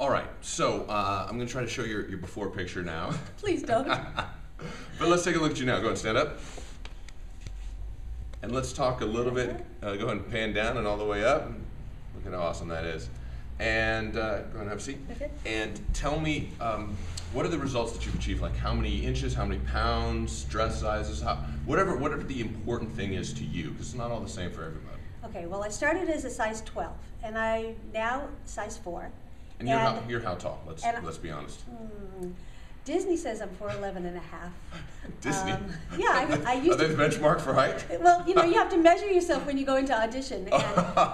All right, so I'm going to try to show your before picture now. Please don't. But let's take a look at you now. Go ahead and stand up. And let's talk a little bit. Go ahead and pan down and all the way up. Look at how awesome that is. And go ahead and have a seat. Okay. And tell me, what are the results that you've achieved? Like how many inches, how many pounds, dress sizes, whatever the important thing is to you, because it's not all the same for everybody. Okay, well I started as a size 12, and I now size 4. And you're how tall? Let's be honest. Disney says I'm 4'11 and a half. Disney? Yeah, I used to. Are they the benchmark for height? Well, you have to measure yourself when you go into audition. And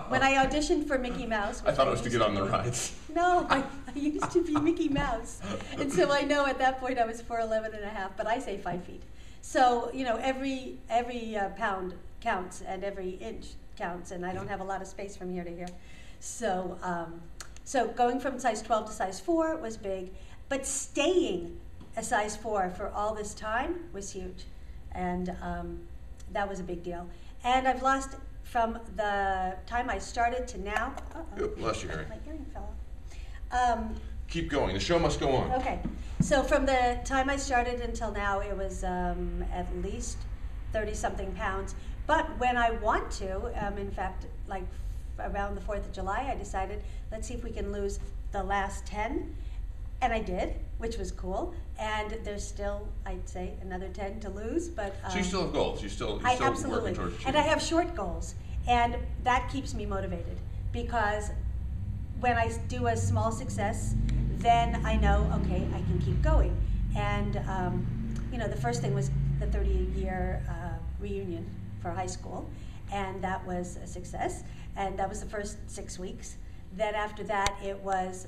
when I auditioned for Mickey Mouse, I thought it was to get on the rides. No, I used to be Mickey Mouse, and so I know at that point I was 4'11 and a half, but I say 5 feet. So every pound counts and every inch counts, and I don't have a lot of space from here to here. So so going from size 12 to size 4 was big, but staying a size 4 for all this time was huge, and that was a big deal. And I've lost from the time I started to now. Bless you, Harry. My earring fell off. Keep going. The show must go on. Okay, so from the time I started until now, it was at least 30-something pounds. But when I want to, in fact, like around the 4th of July, I decided, let's see if we can lose the last 10. And I did, which was cool. And there's still, I'd say, another 10 to lose. But so you still have goals. You're still absolutely. working towards achieving. And I have short goals. And that keeps me motivated. Because when I do a small success, then I know, okay, I can keep going. And the first thing was the 30-year reunion for high school, and that was a success. And that was the first 6 weeks. Then after that, it was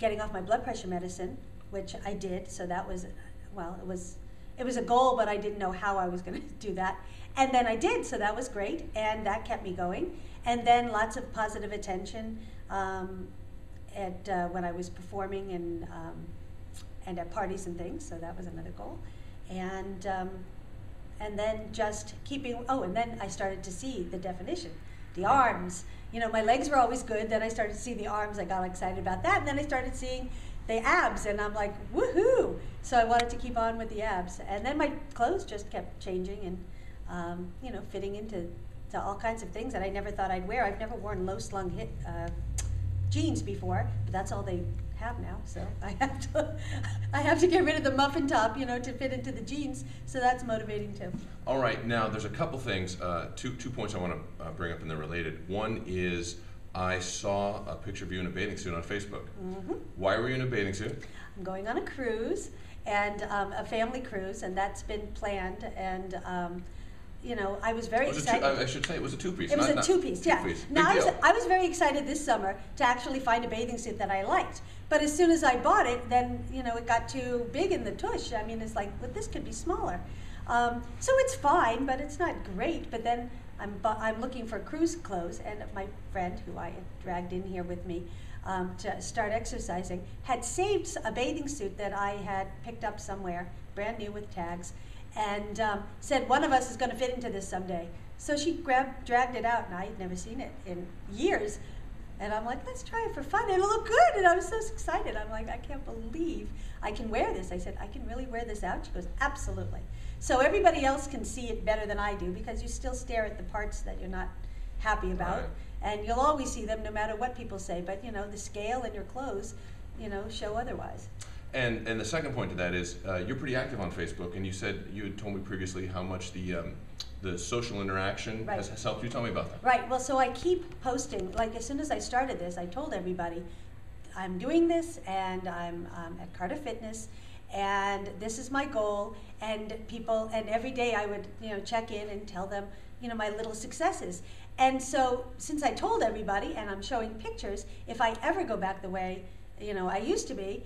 getting off my blood pressure medicine, which I did. So that was, well, it was a goal, but I didn't know how I was going to do that. And then I did, so that was great, and that kept me going. And then lots of positive attention when I was performing and at parties and things. So that was another goal. And then just keeping. Oh, and then I started to see the definition, the arms. My legs were always good. Then I started to see the arms. I got excited about that. And then I started seeing the abs, and I'm like, woohoo! So I wanted to keep on with the abs. And then my clothes just kept changing and, fitting into all kinds of things that I never thought I'd wear. I've never worn low-slung jeans before, but that's all they have now. So I have to get rid of the muffin top, to fit into the jeans. So that's motivating too. All right, now there's a couple things, two points I want to bring up and they're related. One is I saw a picture of you in a bathing suit on Facebook. Mm-hmm. Why were you in a bathing suit? I'm going on a cruise, and a family cruise, and that's been planned. And I was very excited. I should say it was a two-piece. It was a two-piece, yeah. Two-piece. Now I was very excited this summer to actually find a bathing suit that I liked. But as soon as I bought it, then it got too big in the tush. I mean, it's like, well, this could be smaller. So it's fine, but it's not great. But then I'm looking for cruise clothes, and my friend, who I had dragged in here with me to start exercising, had saved a bathing suit that I had picked up somewhere, brand new with tags, and said one of us is going to fit into this someday. So she dragged it out, and I had never seen it in years. And I'm like, let's try it for fun. It'll look good. And I was so excited. I'm like, I can't believe I can wear this. I said, I can really wear this out? She goes, absolutely. So everybody else can see it better than I do, because you still stare at the parts that you're not happy about. Right. And you'll always see them no matter what people say. But, the scale and your clothes, show otherwise. And the second point to that is you're pretty active on Facebook, and you said you had told me previously how much the social interaction Right. has helped you. Tell me about that. Right. Well, so I keep posting. Like as soon as I started this, I told everybody, I'm doing this, and I'm at Carter Fitness, and this is my goal. And every day I would check in and tell them my little successes. And so since I told everybody, and I'm showing pictures, if I ever go back the way I used to be,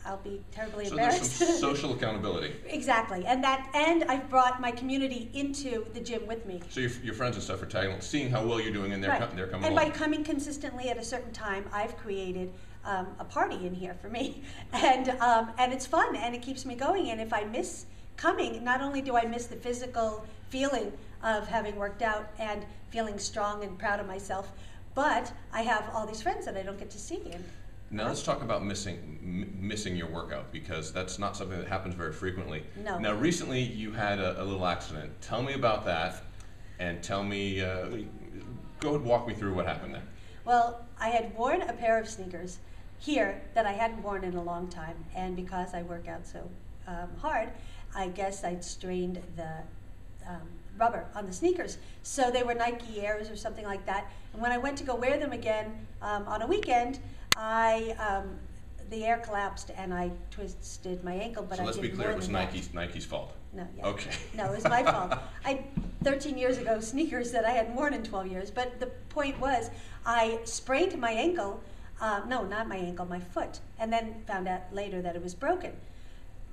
I'll be terribly embarrassed. So there's some social accountability. Exactly, and I've brought my community into the gym with me. So your friends and stuff are tagging, seeing how well you're doing, and they're Right. coming And along. by coming consistently at a certain time, I've created a party in here for me, and it's fun, and it keeps me going. And if I miss coming, not only do I miss the physical feeling of having worked out and feeling strong and proud of myself, but I have all these friends that I don't get to see. Now let's talk about missing your workout, because that's not something that happens very frequently. No. Now recently you had a little accident. Tell me about that, and tell me, go ahead and walk me through what happened there. Well, I had worn a pair of sneakers here that I hadn't worn in a long time, and because I work out so hard, I guess I'd strained the rubber on the sneakers. So they were Nike Airs or something like that. And when I went to go wear them again on a weekend, the air collapsed and I twisted my ankle. But so I let's be did clear, more it was than that. Nike's fault. No, yeah. Okay. No, it was my fault. 13 years ago, sneakers that I hadn't worn in 12 years. But the point was, I sprained my ankle. No, not my ankle, my foot. And then found out later that it was broken.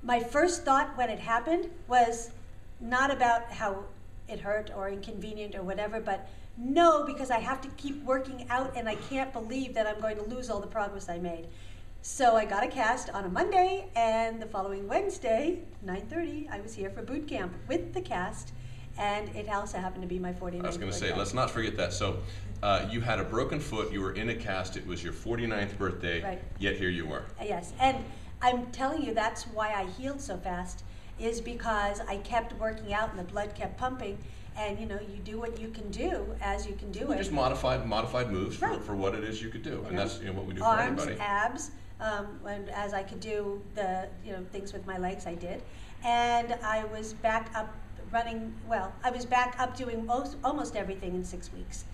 My first thought when it happened was not about how it hurt or inconvenient or whatever, but no, because I have to keep working out and I can't believe that I'm going to lose all the progress I made. So I got a cast on a Monday, and the following Wednesday, 9:30, I was here for boot camp with the cast, and it also happened to be my 49th I was going to say, birthday. let's not forget that. So you had a broken foot, you were in a cast, it was your 49th birthday, Right. Yet here you were. Yes, and I'm telling you, that's why I healed so fast, is because I kept working out and the blood kept pumping, and you know, you do what you can do as you can do We it. just modified moves Right. for what it is you could do, and that's what we do for Arms, anybody. abs, and as I could do the things with my legs, I did, and I was back up running. Well, I was back up doing almost everything in 6 weeks,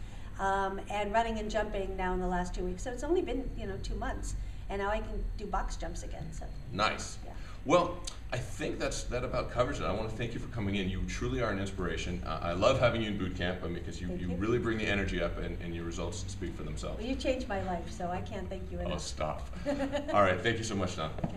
and running and jumping now in the last 2 weeks. So it's only been 2 months, and now I can do box jumps again. So Nice. yeah. Well, I think that about covers it. I want to thank you for coming in. You truly are an inspiration. I love having you in boot camp because you really bring the energy up, and your results speak for themselves. Well, you changed my life, so I can't thank you enough. Oh, stop. All right. Thank you so much, Don. Okay.